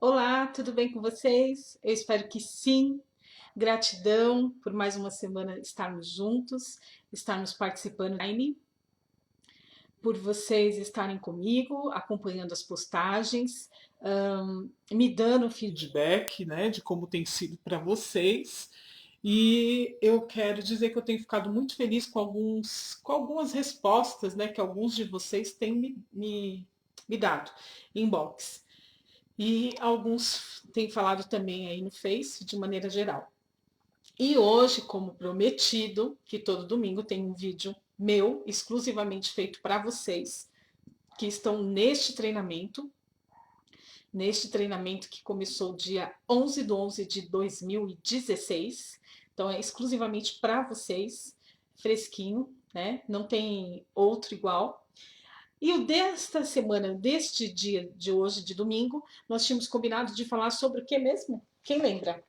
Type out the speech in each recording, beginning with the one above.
Olá, tudo bem com vocês? Eu espero que sim. Gratidão por mais uma semana estarmos juntos, estarmos participando online, por vocês estarem comigo, acompanhando as postagens, me dando feedback, né, de como tem sido para vocês. E eu quero dizer que eu tenho ficado muito feliz com algumas respostas, né, que alguns de vocês têm me dado inbox. E alguns têm falado também aí no Face, de maneira geral. E hoje, como prometido, que todo domingo tem um vídeo meu, exclusivamente feito para vocês, que estão neste treinamento que começou dia 11 de 11 de 2016. Então, é exclusivamente para vocês, fresquinho, né? Não tem outro igual. E o desta semana, deste dia de hoje, de domingo, nós tínhamos combinado de falar sobre o que mesmo? Quem lembra?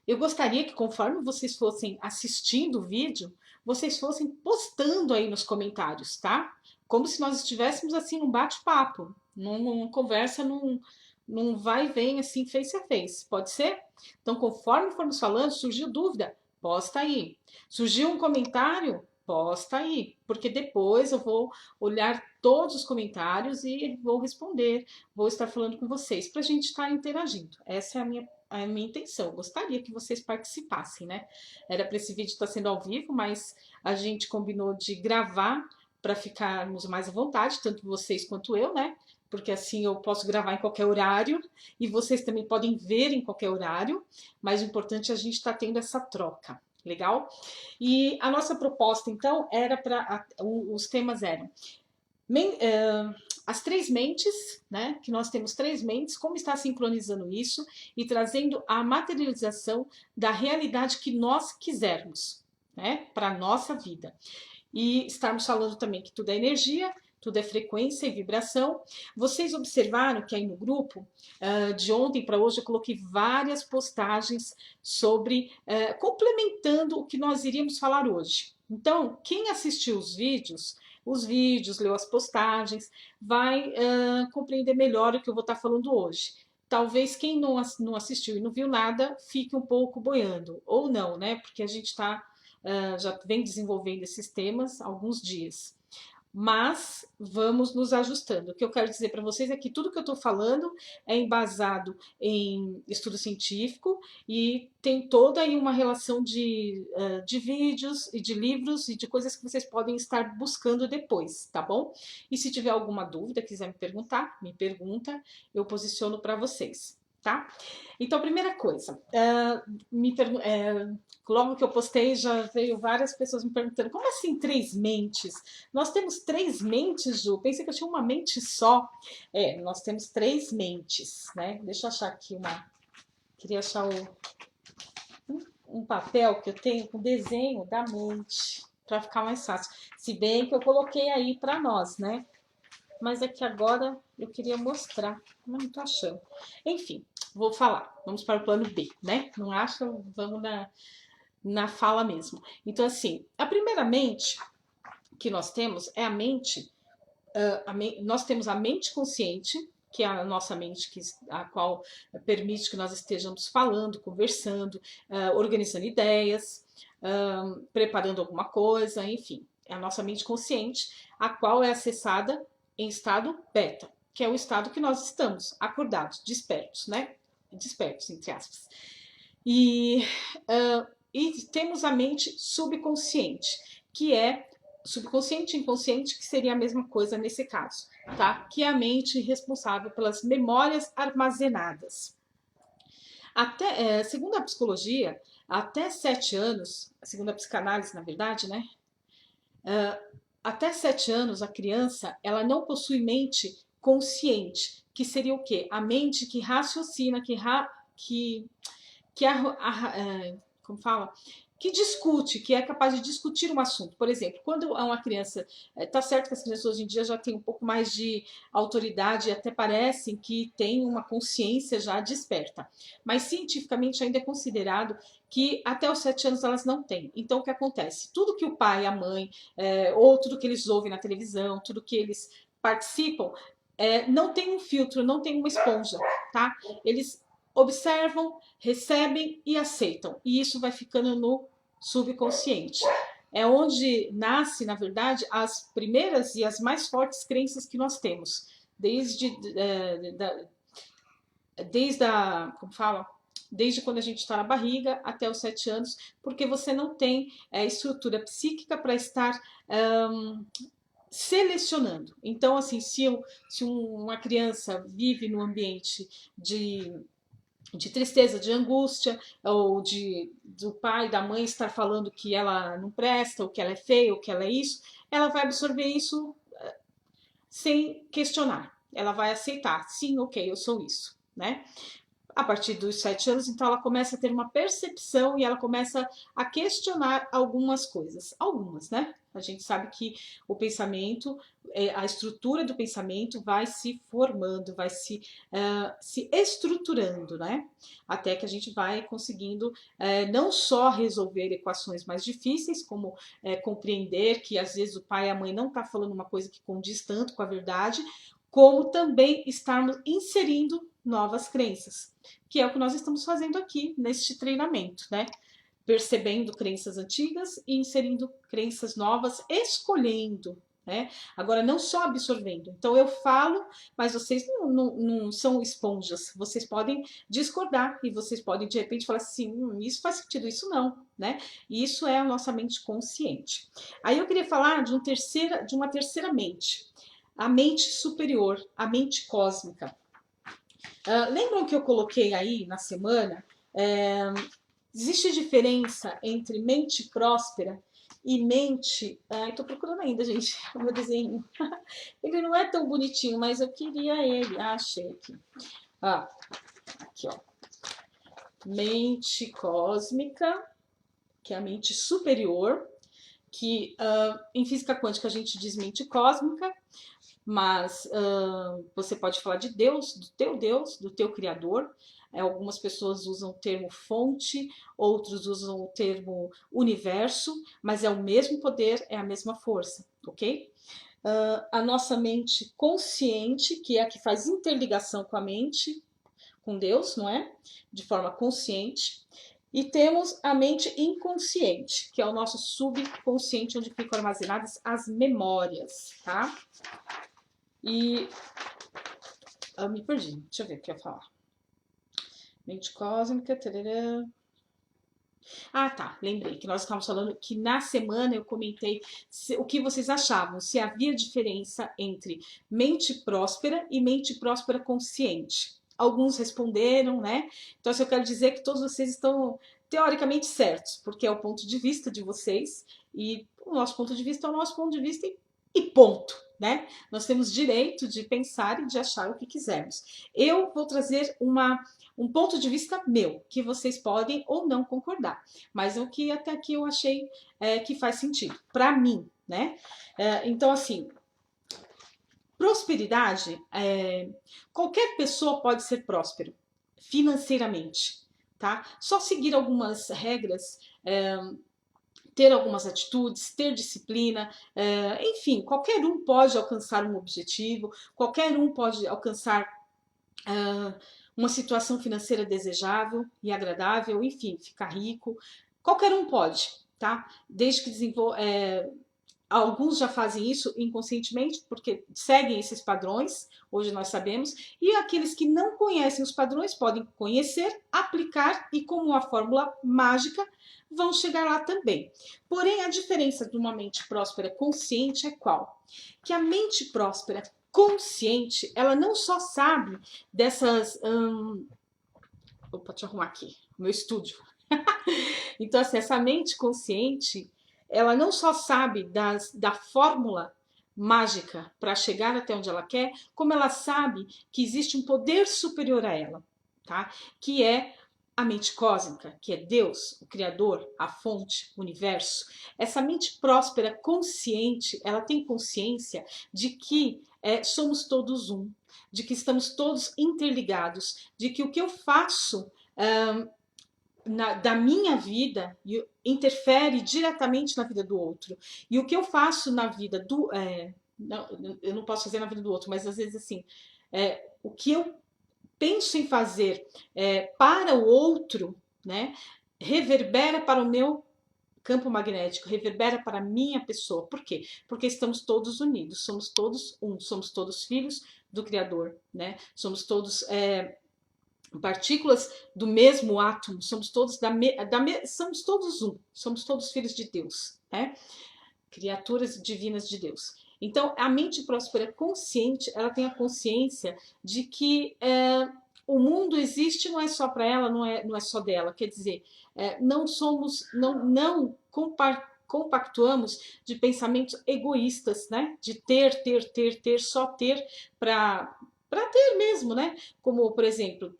Eu gostaria que, conforme vocês fossem assistindo o vídeo, vocês fossem postando aí nos comentários, tá? Como se nós estivéssemos assim num bate-papo, numa conversa, num vai e vem assim, face a face. Pode ser? Então, conforme formos falando, surgiu dúvida, posta aí. Surgiu um comentário, posta aí, porque depois eu vou olhar todos os comentários e vou responder, vou estar falando com vocês para a gente estar interagindo. Essa é a minha intenção. Eu gostaria que vocês participassem, né? Era para esse vídeo estar sendo ao vivo, mas a gente combinou de gravar para ficarmos mais à vontade, tanto vocês quanto eu, né? Porque assim eu posso gravar em qualquer horário e vocês também podem ver em qualquer horário, mas o importante é a gente estar tendo essa troca. Legal? E a nossa proposta, então, era para. Os temas eram as três mentes, né? Que nós temos três mentes, como está sincronizando isso e trazendo a materialização da realidade que nós quisermos, né? Para a nossa vida. E estarmos falando também que tudo é energia, tudo é frequência e vibração. Vocês observaram que aí no grupo, de ontem para hoje, eu coloquei várias postagens sobre, complementando o que nós iríamos falar hoje. Então, quem assistiu os vídeos, leu as postagens, vai compreender melhor o que eu vou estar falando hoje. Talvez quem não assistiu e não viu nada fique um pouco boiando, ou não, né? Porque a gente já vem desenvolvendo esses temas há alguns dias. Mas vamos nos ajustando. O que eu quero dizer para vocês é que tudo que eu estou falando é embasado em estudo científico e tem toda aí uma relação de vídeos e de livros e de coisas que vocês podem estar buscando depois, tá bom? E se tiver alguma dúvida, quiser me perguntar, me pergunta, eu posiciono para vocês, tá? Então, primeira coisa, logo que eu postei, já veio várias pessoas me perguntando: como assim três mentes? Nós temos três mentes, Ju? Pensei que eu tinha uma mente só. Nós temos três mentes, né? Deixa eu achar aqui uma. Queria achar um papel que eu tenho com desenho da mente, para ficar mais fácil. Se bem que eu coloquei aí para nós, né? Mas aqui agora eu queria mostrar, mas não tô achando. Enfim, vou falar. Vamos para o plano B, né? Não acha? Vamos na fala mesmo. Então, assim, a primeira mente que nós temos é a mente, nós temos a mente consciente, que é a nossa mente, a qual permite que nós estejamos falando, conversando, organizando ideias, preparando alguma coisa, enfim. É a nossa mente consciente, a qual é acessada em estado beta, que é o estado que nós estamos, acordados, despertos, né? Despertos, entre aspas. E temos a mente subconsciente, que é subconsciente e inconsciente, que seria a mesma coisa nesse caso, tá? Que é a mente responsável pelas memórias armazenadas. Segundo a psicologia, até 7 anos, segundo a psicanálise, na verdade, né? Até 7 anos, a criança ela não possui mente consciente, que seria o quê? A mente que raciocina, que como fala? Que discute, que é capaz de discutir um assunto. Por exemplo, quando uma criança. Tá certo que as crianças hoje em dia já têm um pouco mais de autoridade e até parecem que têm uma consciência já desperta. Mas cientificamente ainda é considerado que até os 7 anos elas não têm. Então o que acontece? Tudo que o pai, a mãe, ou tudo que eles ouvem na televisão, tudo que eles participam, não tem um filtro, não tem uma esponja, tá? Eles observam, recebem e aceitam. E isso vai ficando no subconsciente. É onde nasce, na verdade, as primeiras e as mais fortes crenças que nós temos. Desde a, como fala? Desde quando a gente está na barriga até os 7 anos, porque você não tem estrutura psíquica para estar selecionando. Então, assim, se uma criança vive num ambiente de tristeza, de angústia, ou do pai, da mãe estar falando que ela não presta, ou que ela é feia, ou que ela é isso, ela vai absorver isso sem questionar. Ela vai aceitar, sim, ok, eu sou isso, né? A partir dos 7 anos, então ela começa a ter uma percepção e ela começa a questionar algumas coisas. Algumas, né? A gente sabe que o pensamento, a estrutura do pensamento vai se formando, vai se estruturando, né? Até que a gente vai conseguindo não só resolver equações mais difíceis, como compreender que às vezes o pai e a mãe não estão falando uma coisa que condiz tanto com a verdade, como também estarmos inserindo novas crenças, que é o que nós estamos fazendo aqui neste treinamento, né? Percebendo crenças antigas e inserindo crenças novas, escolhendo, né? Agora, não só absorvendo. Então, eu falo, mas vocês não são esponjas. Vocês podem discordar e vocês podem, de repente, falar assim: isso faz sentido, isso não, né? E isso é a nossa mente consciente. Aí eu queria falar de uma terceira mente, a mente superior, a mente cósmica. Lembram que eu coloquei aí na semana? Existe diferença entre mente próspera e mente. Estou procurando ainda, gente, o meu desenho. Ele não é tão bonitinho, mas eu queria ele. Achei aqui. Aqui, ó. Mente cósmica, que é a mente superior, que em física quântica a gente diz mente cósmica, mas você pode falar de Deus, do teu Criador. Algumas pessoas usam o termo fonte, outros usam o termo universo, mas é o mesmo poder, é a mesma força, ok? A nossa mente consciente, que é a que faz interligação com a mente, com Deus, não é? De forma consciente. E temos a mente inconsciente, que é o nosso subconsciente, onde ficam armazenadas as memórias, tá? E eu me perdi, deixa eu ver o que eu ia falar. Mente cósmica, tarará. Tá, lembrei que nós estávamos falando que na semana eu comentei o que vocês achavam, se havia diferença entre mente próspera e mente próspera consciente. Alguns responderam, né? Então, eu quero dizer que todos vocês estão teoricamente certos, porque é o ponto de vista de vocês e o nosso ponto de vista é o nosso ponto de vista e ponto, né? Nós temos direito de pensar e de achar o que quisermos. Eu vou trazer um ponto de vista meu, que vocês podem ou não concordar, mas o que até aqui eu achei que faz sentido, para mim, né? Então, assim, prosperidade, qualquer pessoa pode ser próspero financeiramente, tá? Só seguir algumas regras, ter algumas atitudes, ter disciplina, enfim, qualquer um pode alcançar um objetivo, qualquer um pode alcançar uma situação financeira desejável e agradável, enfim, ficar rico. Qualquer um pode, tá? Desde que alguns já fazem isso inconscientemente, porque seguem esses padrões, hoje nós sabemos, e aqueles que não conhecem os padrões podem conhecer, aplicar e, como uma fórmula mágica, vão chegar lá também. Porém, a diferença de uma mente próspera consciente é qual? Que a mente próspera consciente, ela não só sabe dessas. Opa, deixa eu arrumar aqui, meu estúdio. Então, assim, essa mente consciente, ela não só sabe da fórmula mágica para chegar até onde ela quer, como ela sabe que existe um poder superior a ela, tá? Que é a mente cósmica, que é Deus, o Criador, a fonte, o universo. Essa mente próspera, consciente, ela tem consciência de que somos todos um, de que estamos todos interligados, de que o que eu faço da minha vida interfere diretamente na vida do outro. E o que eu faço na vida não, eu não posso fazer na vida do outro, mas às vezes assim, o que eu penso em fazer para o outro, né, reverbera para o meu campo magnético, reverbera para a minha pessoa. Por quê? Porque estamos todos unidos, somos todos um, somos todos filhos do Criador, né? Somos todos partículas do mesmo átomo, somos todos somos todos um, somos todos filhos de Deus, né? Criaturas divinas de Deus. Então, a mente próspera consciente, ela tem a consciência de que o mundo existe, não é só para ela, não é só dela. Quer dizer, não somos, não compactuamos de pensamentos egoístas, né? De ter, só ter para ter mesmo, né? Como, por exemplo,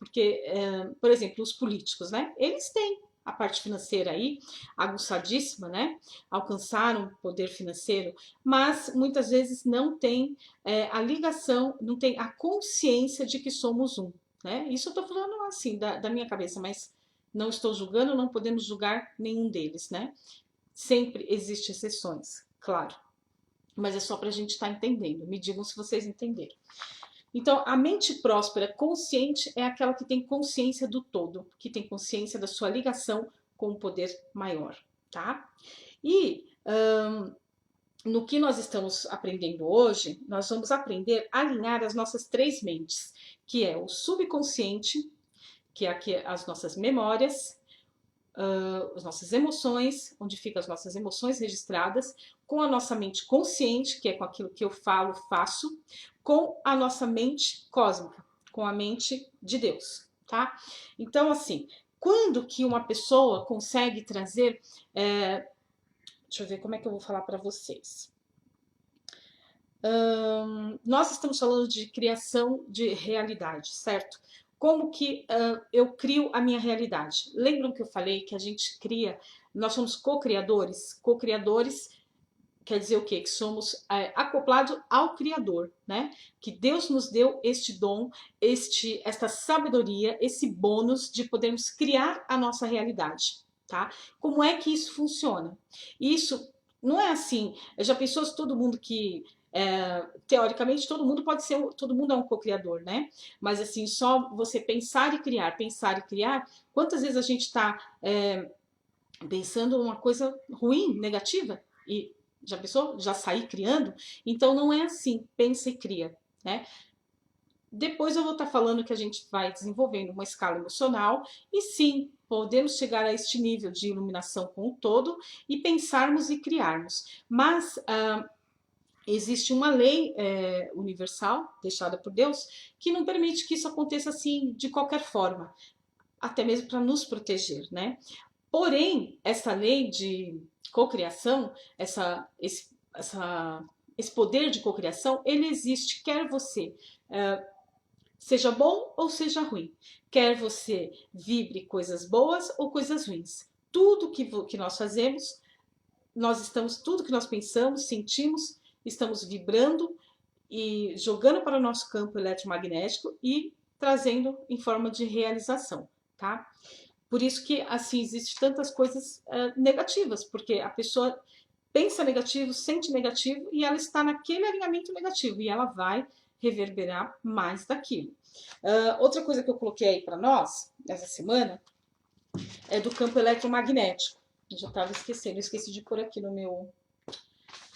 por exemplo, os políticos, né? Eles têm a parte financeira aí aguçadíssima, né? Alcançaram poder financeiro, mas muitas vezes não tem a ligação, não tem a consciência de que somos um, né? Isso eu tô falando assim da minha cabeça, mas não estou julgando, não podemos julgar nenhum deles, né? Sempre existem exceções, claro, mas é só para a gente estar entendendo. Me digam se vocês entenderam. Então, a mente próspera consciente é aquela que tem consciência do todo, que tem consciência da sua ligação com o poder maior, tá? E no que nós estamos aprendendo hoje, nós vamos aprender a alinhar as nossas três mentes, que é o subconsciente, que é aqui as nossas memórias, as nossas emoções, onde ficam as nossas emoções registradas, com a nossa mente consciente, que é com aquilo que eu falo, faço, com a nossa mente cósmica, com a mente de Deus, tá? Então, assim, quando que uma pessoa consegue trazer... deixa eu ver como é que eu vou falar para vocês. Nós estamos falando de criação de realidade, certo? Como que eu crio a minha realidade? Lembram que eu falei que a gente cria, nós somos co-criadores? Co-criadores quer dizer o quê? Que somos acoplados ao Criador, né? Que Deus nos deu este dom, esta sabedoria, esse bônus de podermos criar a nossa realidade, tá? Como é que isso funciona? Isso não é assim. Já pensou se todo mundo que teoricamente todo mundo é um co-criador, né? Mas assim, só você pensar e criar, quantas vezes a gente está pensando uma coisa ruim, negativa, e já pensou? Já sair criando? Então não é assim, pensa e cria, né? Depois eu vou estar falando que a gente vai desenvolvendo uma escala emocional e sim, podemos chegar a este nível de iluminação com o todo e pensarmos e criarmos. Mas existe uma lei universal, deixada por Deus, que não permite que isso aconteça assim de qualquer forma, até mesmo para nos proteger, né? Porém, essa lei de cocriação, esse poder de cocriação, ele existe, quer você seja bom ou seja ruim, quer você vibre coisas boas ou coisas ruins. Tudo que nós fazemos, tudo que nós pensamos, sentimos, estamos vibrando e jogando para o nosso campo eletromagnético e trazendo em forma de realização, tá? Por isso que, assim, existem tantas coisas negativas, porque a pessoa pensa negativo, sente negativo e ela está naquele alinhamento negativo e ela vai reverberar mais daquilo. Outra coisa que eu coloquei aí para nós, essa semana, é do campo eletromagnético. Eu já estava esquecendo, eu esqueci de pôr aqui no meu...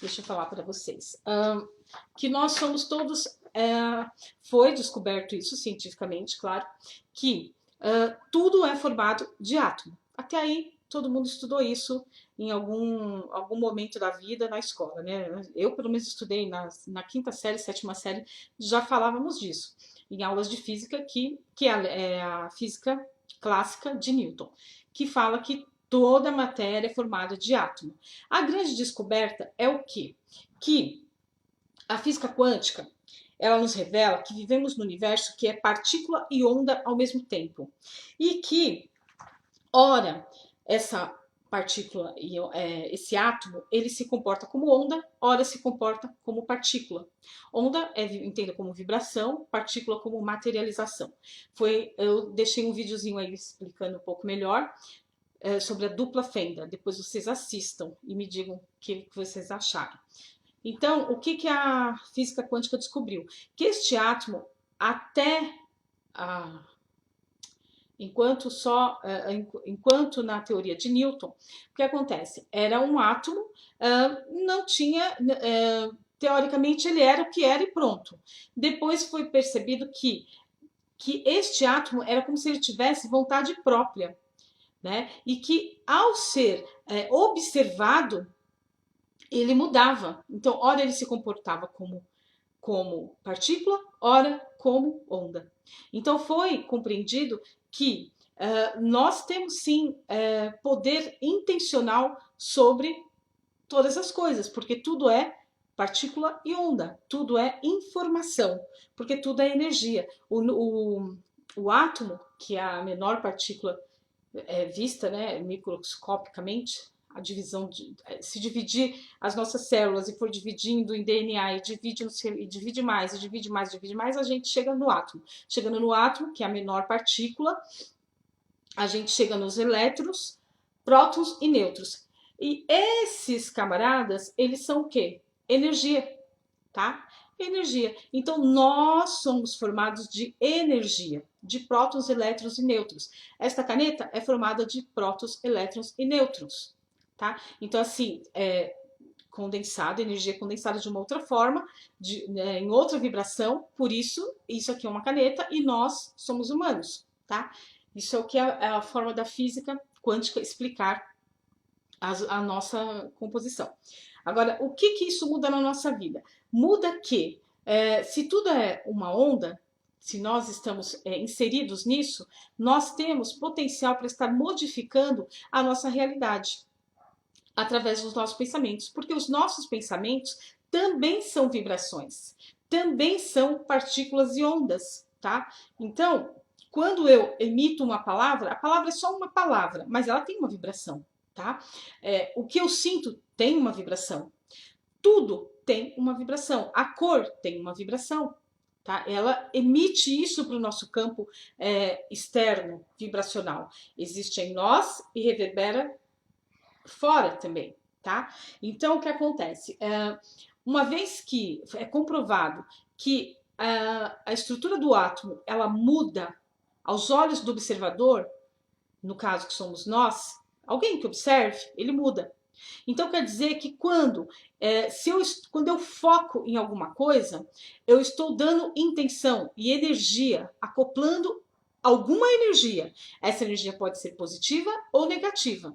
Deixa eu falar para vocês. Que nós somos todos... foi descoberto isso cientificamente, claro, que tudo é formado de átomo. Até aí, todo mundo estudou isso em algum momento da vida na escola, né? Eu, pelo menos, estudei na quinta série, sétima série, já falávamos disso, em aulas de física, que é a física clássica de Newton, que fala que toda matéria é formada de átomo. A grande descoberta é o quê? Que a física quântica, ela nos revela que vivemos no universo que é partícula e onda ao mesmo tempo. E que, ora, essa partícula e esse átomo, ele se comporta como onda, ora se comporta como partícula. Onda entenda como vibração, partícula como materialização. Eu deixei um videozinho aí explicando um pouco melhor sobre a dupla fenda. Depois vocês assistam e me digam o que vocês acharam. Então, o que a física quântica descobriu? Que este átomo, até a enquanto na teoria de Newton, o que acontece? Era um átomo, não tinha, teoricamente ele era o que era e pronto. Depois foi percebido que este átomo era como se ele tivesse vontade própria, né? E que ao ser observado, ele mudava. Então, ora ele se comportava como partícula, ora como onda. Então foi compreendido que nós temos sim poder intencional sobre todas as coisas, porque tudo é partícula e onda, tudo é informação, porque tudo é energia. O átomo, que é a menor partícula vista, né, microscopicamente, a divisão se dividir as nossas células e for dividindo em DNA e divide mais, e divide mais, divide mais, a gente chega no átomo. Chegando no átomo, que é a menor partícula, a gente chega nos elétrons, prótons e nêutrons. E esses camaradas, eles são o quê? Energia, tá? Energia. Então, nós somos formados de energia, de prótons, elétrons e nêutrons. Esta caneta é formada de prótons, elétrons e nêutrons, tá? Então, assim, condensada, energia condensada de uma outra forma, em outra vibração, por isso, isso aqui é uma caneta e nós somos humanos, tá? Isso é o que é a forma da física quântica explicar a nossa composição. Agora, o que isso muda na nossa vida? Muda que, se tudo é uma onda, se nós estamos inseridos nisso, nós temos potencial para estar modificando a nossa realidade através dos nossos pensamentos, porque os nossos pensamentos também são vibrações, também são partículas e ondas, tá? Então, quando eu emito uma palavra, a palavra é só uma palavra, mas ela tem uma vibração, tá? O que eu sinto tem uma vibração. Tudo tem uma vibração. A cor tem uma vibração, tá? Ela emite isso para o nosso campo externo, vibracional. Existe em nós e reverbera fora também, tá? Então, o que acontece? Uma vez que é comprovado que a estrutura do átomo ela muda aos olhos do observador, no caso que somos nós, alguém que observe, ele muda. Então quer dizer que quando eu foco em alguma coisa, eu estou dando intenção e energia, acoplando alguma energia. Essa energia pode ser positiva ou negativa.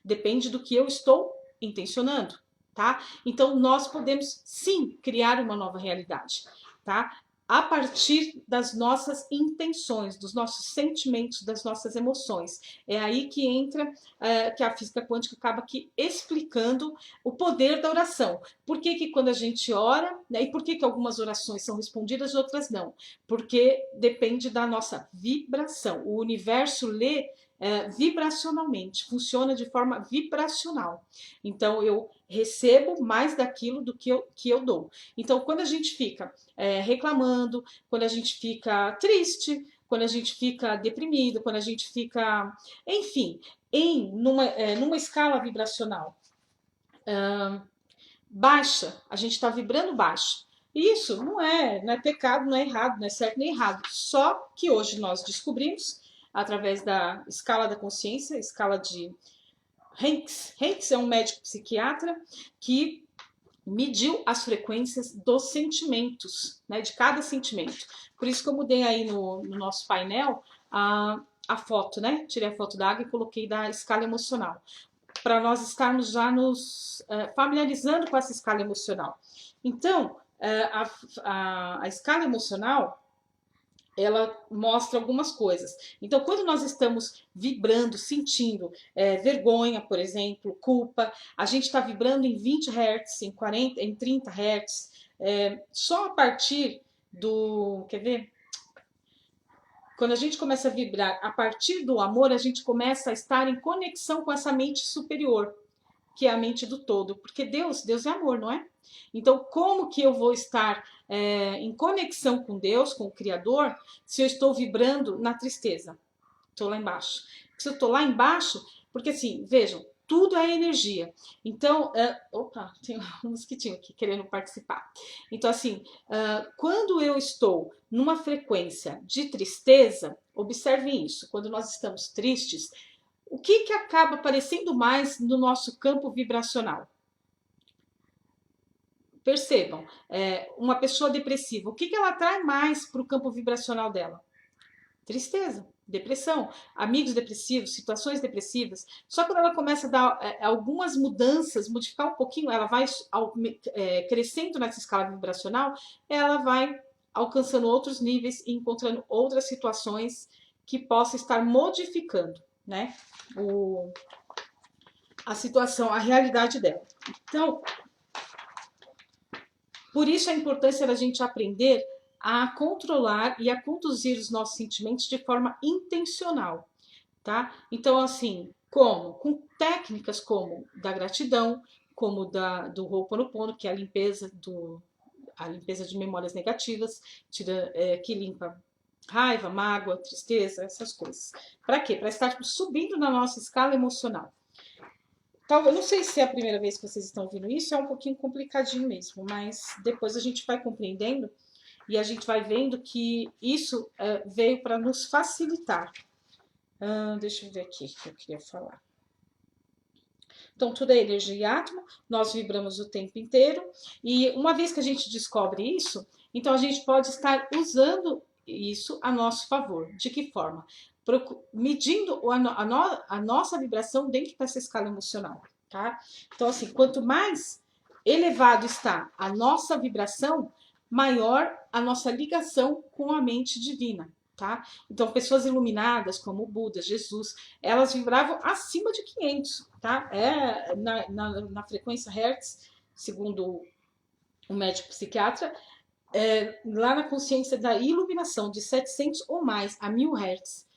Depende do que eu estou intencionando, tá? Então nós podemos sim criar uma nova realidade, tá? A partir das nossas intenções, dos nossos sentimentos, das nossas emoções. É aí que entra, que a física quântica acaba aqui explicando o poder da oração. Por que quando a gente ora, né, e por que algumas orações são respondidas e outras não? Porque depende da nossa vibração. O universo lê vibracionalmente, funciona de forma vibracional. Então eu recebo mais daquilo do que eu dou. Então quando a gente fica reclamando, quando a gente fica triste, quando a gente fica deprimido, quando a gente fica, enfim, numa escala vibracional baixa, a gente está vibrando baixo. Isso não é pecado, não é errado, não é certo nem errado. Só que hoje nós descobrimos através da escala da consciência, escala de Hanks. Hanks é um médico psiquiatra que mediu as frequências dos sentimentos, né, de cada sentimento. Por isso que eu mudei aí no nosso painel a foto, né? Tirei a foto da água e coloquei da escala emocional, para nós estarmos já nos familiarizando com essa escala emocional. Então, a escala emocional ela mostra algumas coisas. Então, quando nós estamos vibrando, sentindo vergonha, por exemplo, culpa, a gente está vibrando em 20 Hz, em 40, em 30 Hz, só a partir do... Quer ver? Quando a gente começa a vibrar a partir do amor, a gente começa a estar em conexão com essa mente superior, que é a mente do todo. Porque Deus é amor, não é? Então, como que eu vou estar em conexão com Deus, com o Criador, se eu estou vibrando na tristeza? Estou lá embaixo. Se eu estou lá embaixo, porque assim, vejam, tudo é energia. Então, opa, tem um mosquitinho aqui querendo participar. Então, assim, quando eu estou numa frequência de tristeza, observem isso, quando nós estamos tristes, o que acaba aparecendo mais no nosso campo vibracional? Percebam, uma pessoa depressiva, o que ela atrai mais para o campo vibracional dela? Tristeza, depressão, amigos depressivos, situações depressivas. Só quando ela começa a dar algumas mudanças, modificar um pouquinho, ela vai crescendo nessa escala vibracional, ela vai alcançando outros níveis e encontrando outras situações que possa estar modificando, né, a situação, a realidade dela. Então, por isso a importância da gente aprender a controlar e a conduzir os nossos sentimentos de forma intencional, tá? Então, assim, como? Com técnicas como da gratidão, como do Ho'oponopono, que é a limpeza de memórias negativas, que limpa raiva, mágoa, tristeza, essas coisas. Para quê? Para estar subindo na nossa escala emocional. Eu não sei se é a primeira vez que vocês estão ouvindo isso, é um pouquinho complicadinho mesmo, mas depois a gente vai compreendendo e a gente vai vendo que isso veio para nos facilitar. Deixa eu ver aqui o que eu queria falar. Então, tudo é energia e átomo, nós vibramos o tempo inteiro, e uma vez que a gente descobre isso, então a gente pode estar usando isso a nosso favor. De que forma? Medindo a nossa vibração dentro dessa escala emocional, tá? Então, assim, quanto mais elevado está a nossa vibração, maior a nossa ligação com a mente divina, tá? Então, pessoas iluminadas como Buda, Jesus, elas vibravam acima de 500, tá? Na frequência Hertz, segundo o médico psiquiatra, lá na consciência da iluminação de 700 ou mais a 1000 Hertz.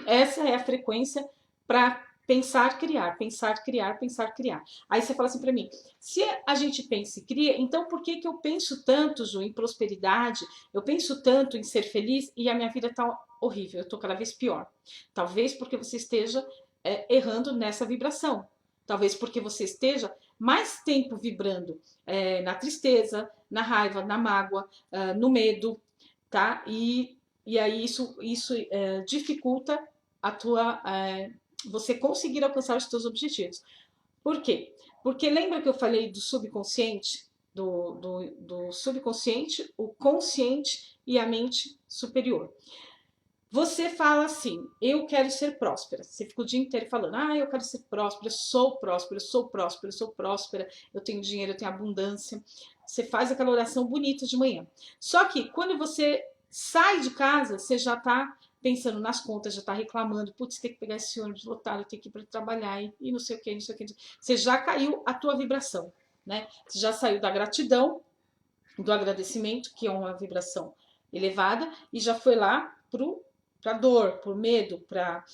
Essa é a frequência para pensar, criar, pensar, criar, pensar, criar. Aí você fala assim para mim, se a gente pensa e cria, então por que eu penso tanto, Ju, em prosperidade, eu penso tanto em ser feliz e a minha vida tá horrível, eu tô cada vez pior? Talvez porque você esteja errando nessa vibração. Talvez porque você esteja mais tempo vibrando na tristeza, na raiva, na mágoa, no medo, tá? E aí isso dificulta você conseguir alcançar os seus objetivos. Por quê? Porque lembra que eu falei do subconsciente? Do subconsciente, o consciente e a mente superior. Você fala assim, eu quero ser próspera. Você fica o dia inteiro falando, eu quero ser próspera, eu sou próspera, eu sou próspera, eu sou próspera, eu tenho dinheiro, eu tenho abundância. Você faz aquela oração bonita de manhã. Só que quando você sai de casa, você já está pensando nas contas, já está reclamando, putz, tem que pegar esse ônibus lotado, tem que ir para trabalhar e não sei o que, não sei o que. Você já caiu a tua vibração, né? Você já saiu da gratidão, do agradecimento, que é uma vibração elevada, e já foi lá para dor, por medo, para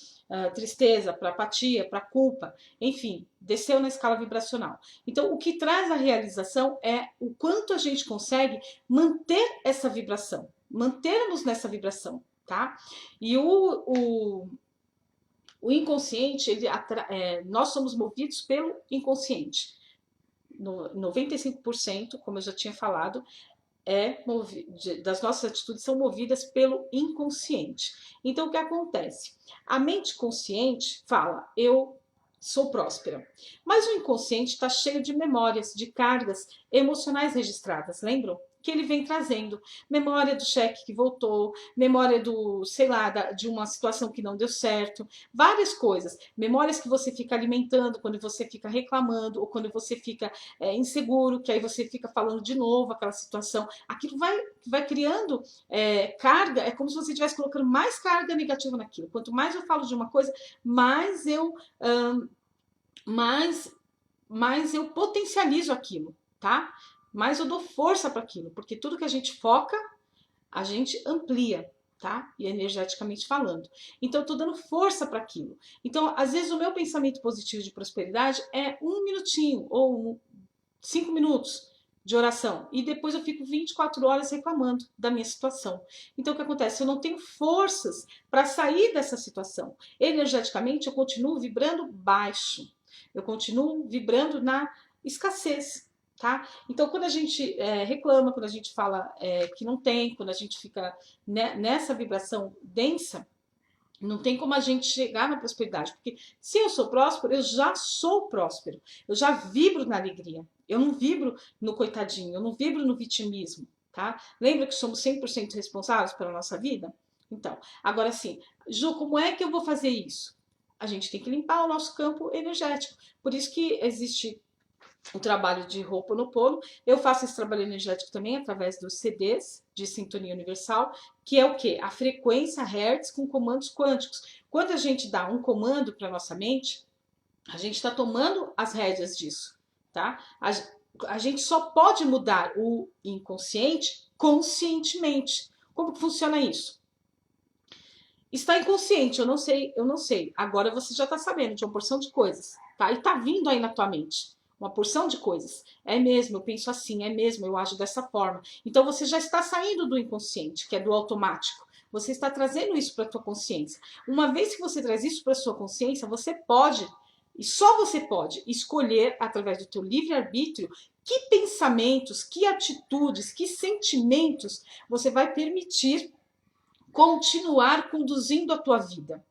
tristeza, para apatia, para culpa, enfim, desceu na escala vibracional. Então, o que traz a realização é o quanto a gente consegue manter essa vibração, mantermos nessa vibração, tá? E o inconsciente, nós somos movidos pelo inconsciente. 95%, como eu já tinha falado, das nossas atitudes são movidas pelo inconsciente. Então, o que acontece? A mente consciente fala, eu sou próspera. Mas o inconsciente está cheio de memórias, de cargas emocionais registradas, lembram? Que ele vem trazendo. Memória do cheque que voltou, memória de uma situação que não deu certo, várias coisas. Memórias que você fica alimentando quando você fica reclamando, ou quando você fica inseguro, que aí você fica falando de novo aquela situação. Aquilo vai criando carga, é como se você estivesse colocando mais carga negativa naquilo. Quanto mais eu falo de uma coisa, mais eu potencializo aquilo, tá? Mais eu dou força para aquilo, porque tudo que a gente foca, a gente amplia, tá? E energeticamente falando. Então, eu tô dando força para aquilo. Então, às vezes, o meu pensamento positivo de prosperidade é 1 minutinho ou 5 minutos de oração. E depois eu fico 24 horas reclamando da minha situação. Então, o que acontece? Eu não tenho forças para sair dessa situação. Energeticamente, eu continuo vibrando baixo. eu continuo vibrando na escassez, tá? Então, quando a gente reclama, quando a gente fala que não tem, quando a gente fica nessa vibração densa, não tem como a gente chegar na prosperidade, porque se eu sou próspero, eu já sou próspero, eu já vibro na alegria, eu não vibro no coitadinho, eu não vibro no vitimismo, tá? Lembra que somos 100% responsáveis pela nossa vida? Então, agora sim, Ju, como é que eu vou fazer isso? A gente tem que limpar o nosso campo energético. Por isso que existe o trabalho de Ho'oponopono. Eu faço esse trabalho energético também através dos CDs de sintonia universal, que é o quê? A frequência Hertz com comandos quânticos. Quando a gente dá um comando para nossa mente, a gente está tomando as rédeas disso, tá? A gente só pode mudar o inconsciente conscientemente. Como que funciona isso? Está inconsciente, eu não sei, eu não sei. Agora você já está sabendo de uma porção de coisas, tá? E tá vindo aí na tua mente uma porção de coisas. É mesmo, eu penso assim, é mesmo, eu ajo dessa forma. Então você já está saindo do inconsciente, que é do automático. Você está trazendo isso para a tua consciência. Uma vez que você traz isso para a sua consciência, você pode, e só você pode, escolher através do teu livre-arbítrio que pensamentos, que atitudes, que sentimentos você vai permitir continuar conduzindo a tua vida,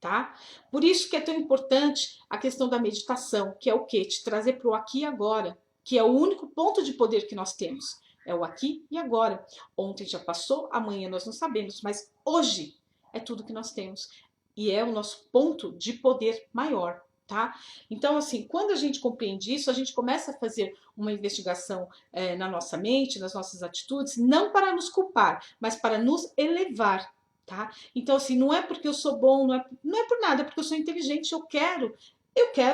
tá? Por isso que é tão importante a questão da meditação, que é o quê? Te trazer para o aqui e agora, que é o único ponto de poder que nós temos. É o aqui e agora. Ontem já passou, amanhã nós não sabemos, mas hoje é tudo que nós temos. E é o nosso ponto de poder maior, tá? Então, assim, quando a gente compreende isso, a gente começa a fazer uma investigação na nossa mente, nas nossas atitudes, não para nos culpar, mas para nos elevar, tá? Então, assim, não é porque eu sou bom, não é por nada, é porque eu sou inteligente, eu quero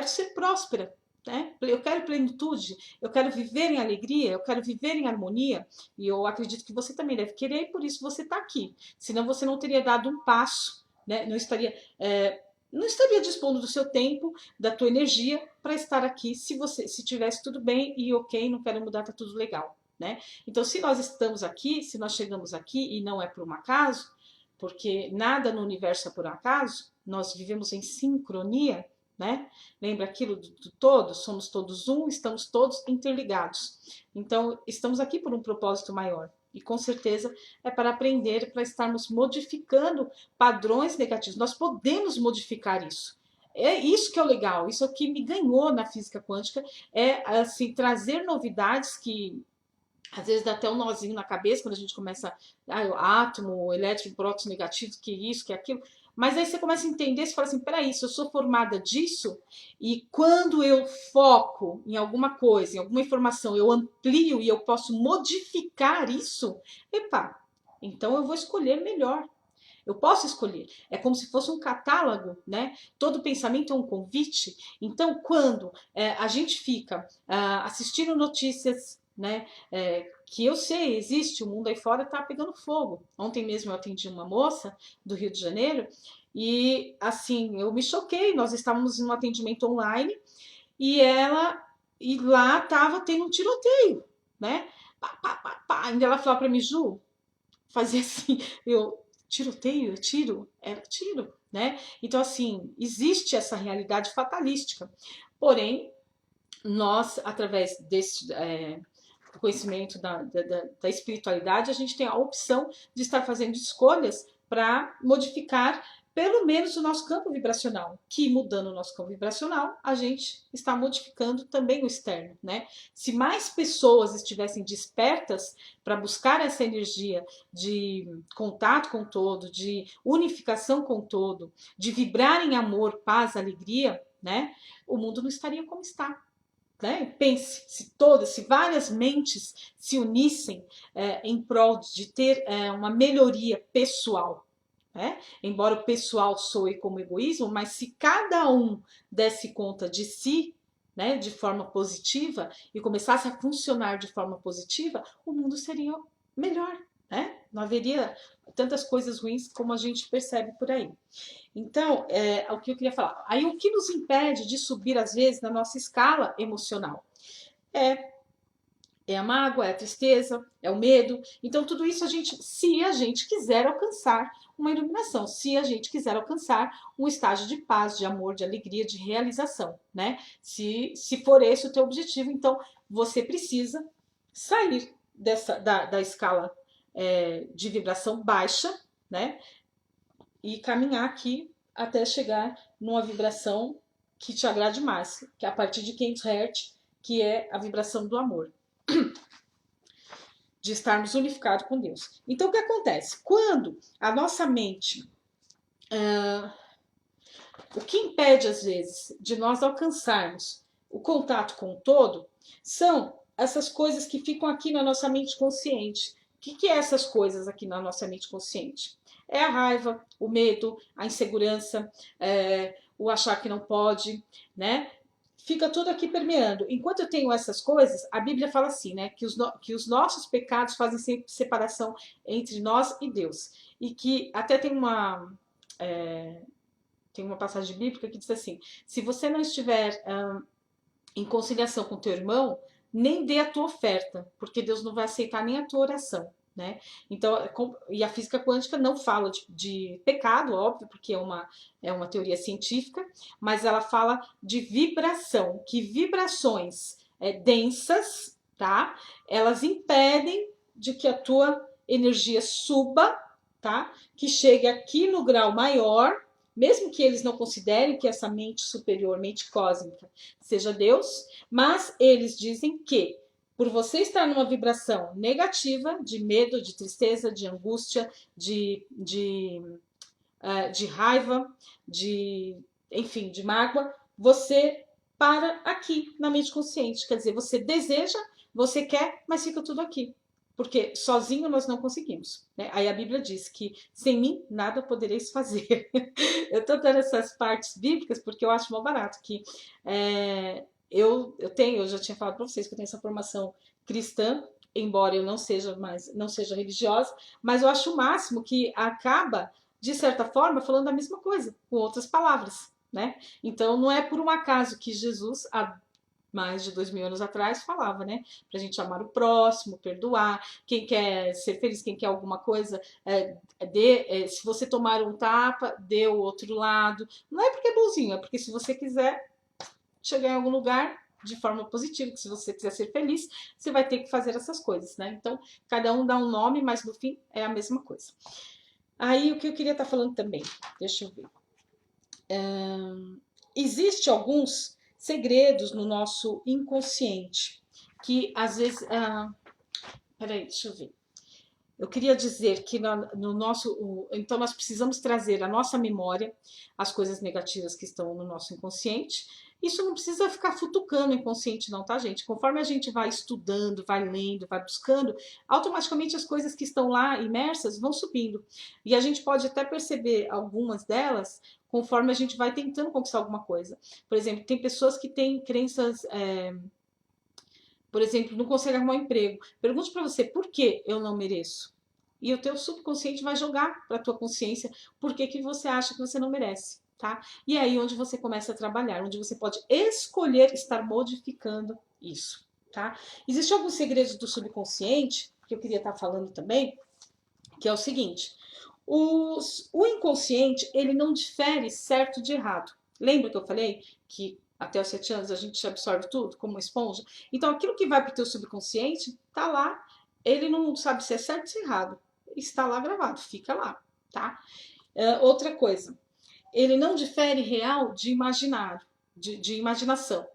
ser próspera, né? Eu quero plenitude, eu quero viver em alegria, eu quero viver em harmonia, e eu acredito que você também deve querer, e por isso você está aqui. Senão você não teria dado um passo, né? Não estaria dispondo do seu tempo, da tua energia para estar aqui se tivesse tudo bem e ok, não quero mudar, tá tudo legal, né? Então, se nós estamos aqui, se nós chegamos aqui e não é por um acaso, porque nada no universo é por um acaso, nós vivemos em sincronia, né? Lembra aquilo do todo? Somos todos um, estamos todos interligados. Então, estamos aqui por um propósito maior. E com certeza é para aprender, para estarmos modificando padrões negativos. Nós podemos modificar isso. É isso que é o legal, isso é o que me ganhou na física quântica, é assim, trazer novidades que às vezes dá até um nozinho na cabeça quando a gente começa, o átomo, elétron, prótons negativos, que isso, que aquilo. Mas aí você começa a entender, você fala assim, peraí, se eu sou formada disso, e quando eu foco em alguma coisa, em alguma informação, eu amplio e eu posso modificar isso, epa, então eu vou escolher melhor. Eu posso escolher. É como se fosse um catálogo, né? Todo pensamento é um convite. Então, quando a gente fica assistindo notícias, né? Que eu sei, existe, o mundo aí fora está pegando fogo. Ontem mesmo eu atendi uma moça do Rio de Janeiro e, assim, eu me choquei. Nós estávamos em um atendimento online e lá estava tendo um tiroteio, né? Pá, pá, pá, pá. Ainda ela falou para mim, Ju, fazia assim, tiroteio, tiro, era tiro, né? Então, assim, existe essa realidade fatalística. Porém, nós, através desse conhecimento da espiritualidade, a gente tem a opção de estar fazendo escolhas para modificar pelo menos o nosso campo vibracional, que mudando o nosso campo vibracional, a gente está modificando também o externo, né? Se mais pessoas estivessem despertas para buscar essa energia de contato com o todo, de unificação com o todo, de vibrar em amor, paz, alegria, né? O mundo não estaria como está. Né? Pense, se várias mentes se unissem em prol de ter uma melhoria pessoal, né? Embora o pessoal soe como egoísmo, mas se cada um desse conta de si, né, de forma positiva e começasse a funcionar de forma positiva, o mundo seria melhor, né? Não haveria tantas coisas ruins como a gente percebe por aí. Então, o que eu queria falar. Aí, o que nos impede de subir, às vezes, na nossa escala emocional? É é a mágoa, é a tristeza, é o medo. Então, tudo isso se a gente quiser alcançar uma iluminação, se a gente quiser alcançar um estágio de paz, de amor, de alegria, de realização, né? Se for esse o teu objetivo, então você precisa sair da escala de vibração baixa, né? E caminhar aqui até chegar numa vibração que te agrade mais, que é a partir de 500 Hz, que é a vibração do amor, de estarmos unificados com Deus. Então, o que acontece? Quando a nossa mente... o que impede, às vezes, de nós alcançarmos o contato com o todo são essas coisas que ficam aqui na nossa mente consciente. O que é essas coisas aqui na nossa mente consciente? É a raiva, o medo, a insegurança, o achar que não pode, né? Fica tudo aqui permeando. Enquanto eu tenho essas coisas, a Bíblia fala assim, né? Que os nossos pecados fazem sempre separação entre nós e Deus. E que até tem uma passagem bíblica que diz assim: se você não estiver em conciliação com teu irmão, nem dê a tua oferta, porque Deus não vai aceitar nem a tua oração. Né? Então, e a física quântica não fala de pecado, óbvio, porque é uma teoria científica, mas ela fala de vibração, que vibrações densas, tá? Elas impedem de que a tua energia suba, tá? Que chegue aqui no grau maior, mesmo que eles não considerem que essa mente superior, mente cósmica, seja Deus, mas eles dizem que por você estar numa vibração negativa, de medo, de tristeza, de angústia, de raiva, enfim, de mágoa, você para aqui na mente consciente. Quer dizer, você deseja, você quer, mas fica tudo aqui. Porque sozinho nós não conseguimos. Né? Aí a Bíblia diz que sem mim nada podereis fazer. Eu estou dando essas partes bíblicas porque eu acho mal barato que eu já tinha falado para vocês que eu tenho essa formação cristã, embora eu não seja religiosa, mas eu acho o máximo que acaba, de certa forma, falando a mesma coisa, com outras palavras, né? Então não é por um acaso que Jesus, há mais de 2000 anos atrás, falava, né? Pra gente amar o próximo, perdoar, quem quer ser feliz, quem quer alguma coisa, se você tomar um tapa, dê o outro lado. Não é porque é bonzinho, é porque se você quiser chegar em algum lugar de forma positiva, que se você quiser ser feliz, você vai ter que fazer essas coisas, né? Então, cada um dá um nome, mas no fim é a mesma coisa. Aí, o que eu queria estar falando também, deixa eu ver. Existe alguns segredos no nosso inconsciente, que às vezes... peraí, deixa eu ver. Eu queria dizer que no nosso... Então, nós precisamos trazer à nossa memória as coisas negativas que estão no nosso inconsciente. Isso não precisa ficar futucando o inconsciente não, tá, gente? Conforme a gente vai estudando, vai lendo, vai buscando, automaticamente as coisas que estão lá imersas vão subindo. E a gente pode até perceber algumas delas conforme a gente vai tentando conquistar alguma coisa. Por exemplo, tem pessoas que têm crenças... por exemplo, não consegue arrumar um emprego. Pergunte para você, por que eu não mereço? E o teu subconsciente vai jogar para a tua consciência por que você acha que você não merece. Tá? E é aí onde você começa a trabalhar, onde você pode escolher estar modificando isso. Tá? Existem alguns segredos do subconsciente que eu queria estar falando também, que é o seguinte: o inconsciente ele não difere certo de errado. Lembra que eu falei que até os 7 anos a gente absorve tudo como uma esponja? Então aquilo que vai para o teu subconsciente está lá, ele não sabe se é certo ou se é errado. Está lá gravado, fica lá. Tá? Outra coisa, ele não difere real de imaginário, de imaginação.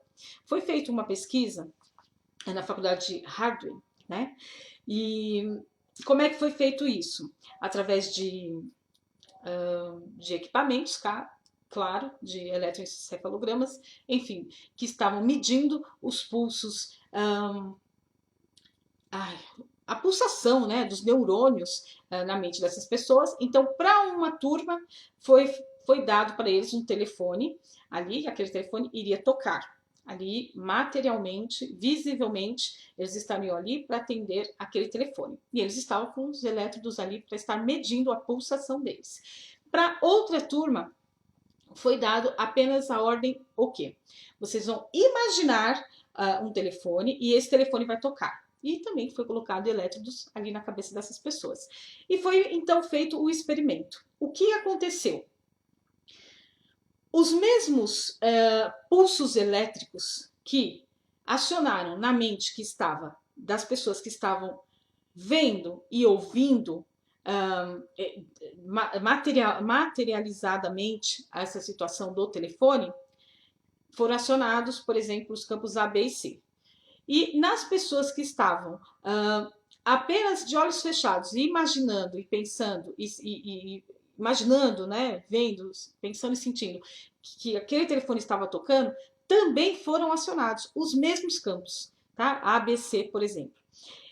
Foi feita uma pesquisa na faculdade de Harvard, né? E como é que foi feito isso? Através de equipamentos, claro, de eletroencefalogramas, enfim, que estavam medindo os pulsos, a pulsação, né, dos neurônios na mente dessas pessoas. Então, para uma turma, foi dado para eles um telefone ali, aquele telefone iria tocar ali materialmente, visivelmente, eles estariam ali para atender aquele telefone. E eles estavam com os elétrodos ali para estar medindo a pulsação deles. Para outra turma, foi dado apenas a ordem o quê? Vocês vão imaginar um telefone e esse telefone vai tocar. E também foi colocado elétrodos ali na cabeça dessas pessoas. E foi então feito o experimento. O que aconteceu? Os mesmos pulsos elétricos que acionaram na mente que estava das pessoas que estavam vendo e ouvindo materializadamente essa situação do telefone, foram acionados, por exemplo, os campos A, B e C. E nas pessoas que estavam apenas de olhos fechados, imaginando e pensando, e imaginando, né, vendo, pensando e sentindo que aquele telefone estava tocando, também foram acionados os mesmos campos, tá? A, B, C, por exemplo.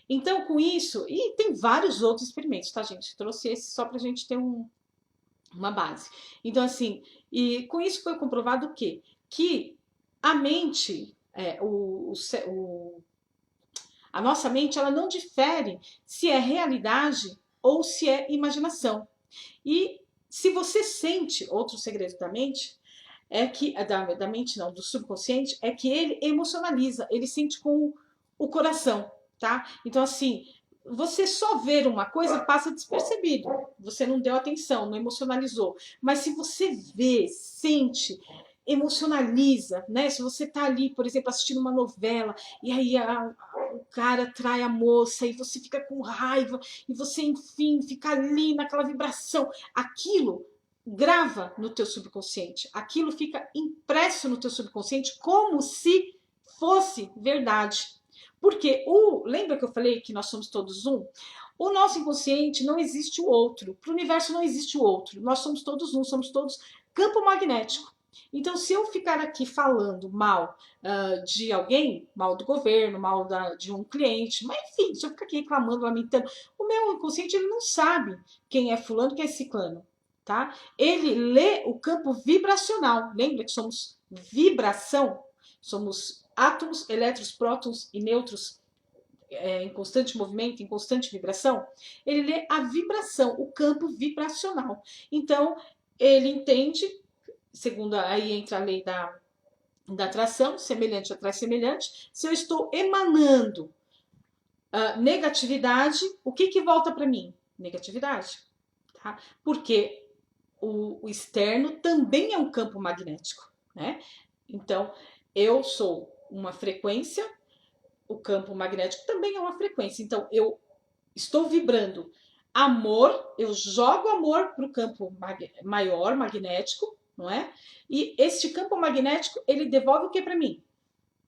Então, com isso, e tem vários outros experimentos, tá, gente? Trouxe esse só para a gente ter uma base. Então, assim, e com isso foi comprovado o quê? Que a mente, a nossa mente, ela não difere se é realidade ou se é imaginação. E se você sente, outro segredo da mente, é que, da mente não, do subconsciente, é que ele emocionaliza, ele sente com o coração, tá? Então, assim, você só ver uma coisa passa despercebido, você não deu atenção, não emocionalizou. Mas se você vê, sente, emocionaliza, né? Se você tá ali, por exemplo, assistindo uma novela e aí o cara trai a moça e você fica com raiva e você, enfim, fica ali naquela vibração, aquilo grava no teu subconsciente, aquilo fica impresso no teu subconsciente como se fosse verdade. Porque lembra que eu falei que nós somos todos um? O nosso inconsciente não existe o outro, para o universo não existe o outro, nós somos todos um, somos todos campo magnético. Então, se eu ficar aqui falando mal de alguém, mal do governo, mal de um cliente, mas enfim, se eu ficar aqui reclamando, lamentando, o meu inconsciente ele não sabe quem é fulano, quem é ciclano, tá? Ele lê o campo vibracional. Lembra que somos vibração? Somos átomos, elétrons, prótons e nêutrons em constante movimento, em constante vibração. Ele lê a vibração, o campo vibracional. Então, ele entende, segundo aí entra a lei da atração, semelhante atrai semelhante. Se eu estou emanando negatividade, o que volta para mim? Negatividade. Tá? Porque o externo também é um campo magnético, né? Então, eu sou uma frequência, o campo magnético também é uma frequência. Então, eu estou vibrando amor, eu jogo amor para o campo maior, magnético, não é? E este campo magnético, ele devolve o que para mim?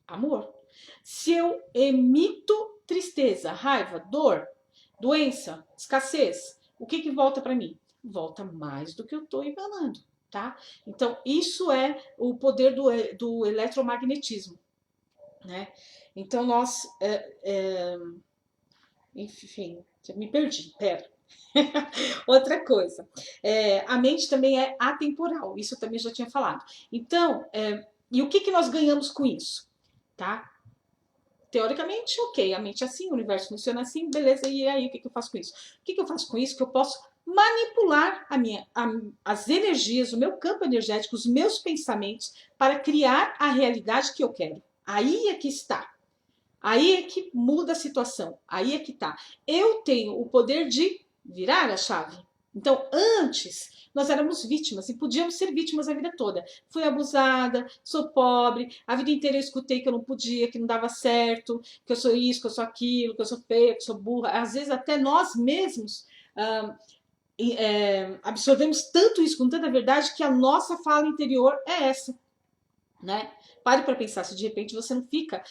Amor. Se eu emito tristeza, raiva, dor, doença, escassez, o que volta para mim? Volta mais do que eu estou emanando, tá? Então, isso é o poder do eletromagnetismo, né? Então, nós... enfim, me perdi, pera. Outra coisa, a mente também é atemporal, isso eu também já tinha falado. Então, e o que nós ganhamos com isso? Tá? Teoricamente, ok, a mente é assim, o universo funciona assim, beleza, e aí o que eu faço com isso? O que eu faço com isso? Que eu posso manipular as energias, o meu campo energético, os meus pensamentos, para criar a realidade que eu quero. Aí é que está. Aí é que muda a situação. Aí é que tá. Eu tenho o poder de virar a chave. Então, antes, nós éramos vítimas e podíamos ser vítimas a vida toda. Fui abusada, sou pobre, a vida inteira eu escutei que eu não podia, que não dava certo, que eu sou isso, que eu sou aquilo, que eu sou feia, que eu sou burra. Às vezes, até nós mesmos absorvemos tanto isso com tanta verdade que a nossa fala interior é essa, né? Pare para pensar se de repente você não fica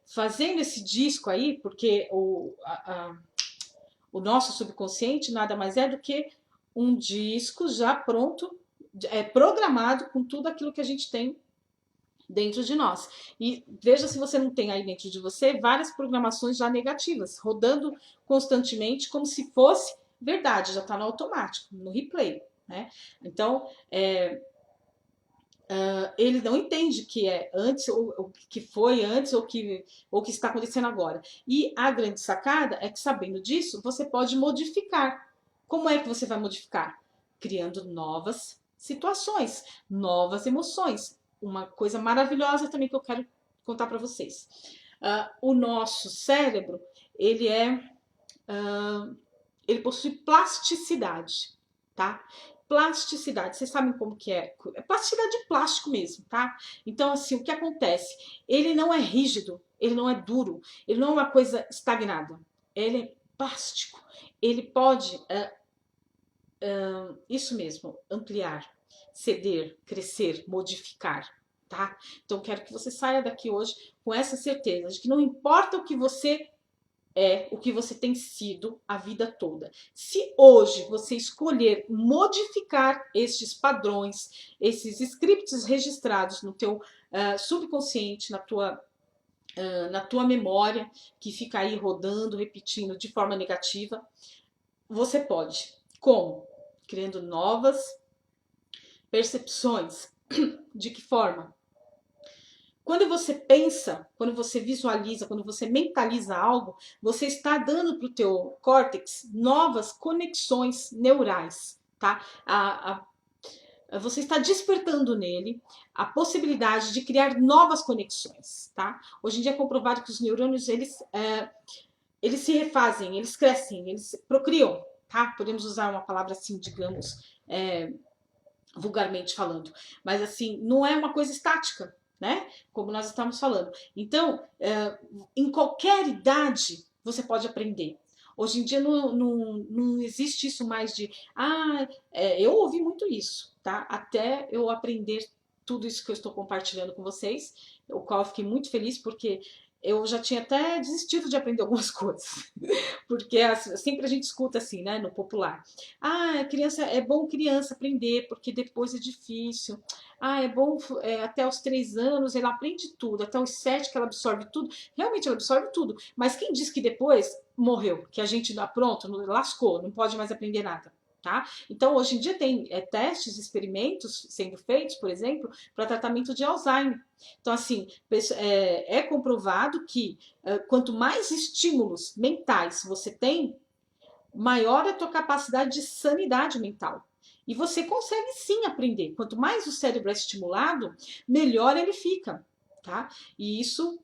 fazendo esse disco aí, porque o nosso subconsciente nada mais é do que um disco já pronto, programado com tudo aquilo que a gente tem dentro de nós. E veja se você não tem aí dentro de você várias programações já negativas, rodando constantemente como se fosse verdade, já está no automático, no replay, né? Então, ele não entende que é antes, ou que foi antes, ou que está acontecendo agora. E a grande sacada é que, sabendo disso, você pode modificar. Como é que você vai modificar? Criando novas situações, novas emoções. Uma coisa maravilhosa também que eu quero contar para vocês. O nosso cérebro, ele ele possui plasticidade, tá? Plasticidade, vocês sabem como que é? É plasticidade de plástico mesmo, tá? Então, assim, o que acontece? Ele não é rígido, ele não é duro, ele não é uma coisa estagnada, ele é plástico. Ele pode, isso mesmo, ampliar, ceder, crescer, modificar, tá? Então, quero que você saia daqui hoje com essa certeza de que não importa o que você o que você tem sido a vida toda. Se hoje você escolher modificar estes padrões, esses scripts registrados no teu subconsciente, na tua memória, que fica aí rodando, repetindo de forma negativa, você pode. Como? Criando novas percepções. De que forma? Quando você pensa, quando você visualiza, quando você mentaliza algo, você está dando para o teu córtex novas conexões neurais, tá? Você está despertando nele a possibilidade de criar novas conexões, tá? Hoje em dia é comprovado que os neurônios, eles se refazem, eles crescem, eles procriam, tá? Podemos usar uma palavra assim, digamos, vulgarmente falando. Mas assim, não é uma coisa estática, né? Como nós estamos falando. Então, em qualquer idade, você pode aprender. Hoje em dia não existe isso mais de eu ouvi muito isso, tá? Até eu aprender tudo isso que eu estou compartilhando com vocês, o qual eu fiquei muito feliz porque eu já tinha até desistido de aprender algumas coisas. Porque sempre a gente escuta assim, né, no popular. Criança, é bom criança aprender, porque depois é difícil. É bom até os 3 anos ela aprende tudo, até os 7 que ela absorve tudo. Realmente ela absorve tudo. Mas quem diz que depois morreu, que a gente dá pronto, lascou, não pode mais aprender nada. Tá? Então, hoje em dia tem testes, experimentos sendo feitos, por exemplo, para tratamento de Alzheimer. Então, assim, é comprovado que quanto mais estímulos mentais você tem, maior é a tua capacidade de sanidade mental. E você consegue sim aprender. Quanto mais o cérebro é estimulado, melhor ele fica, tá? E isso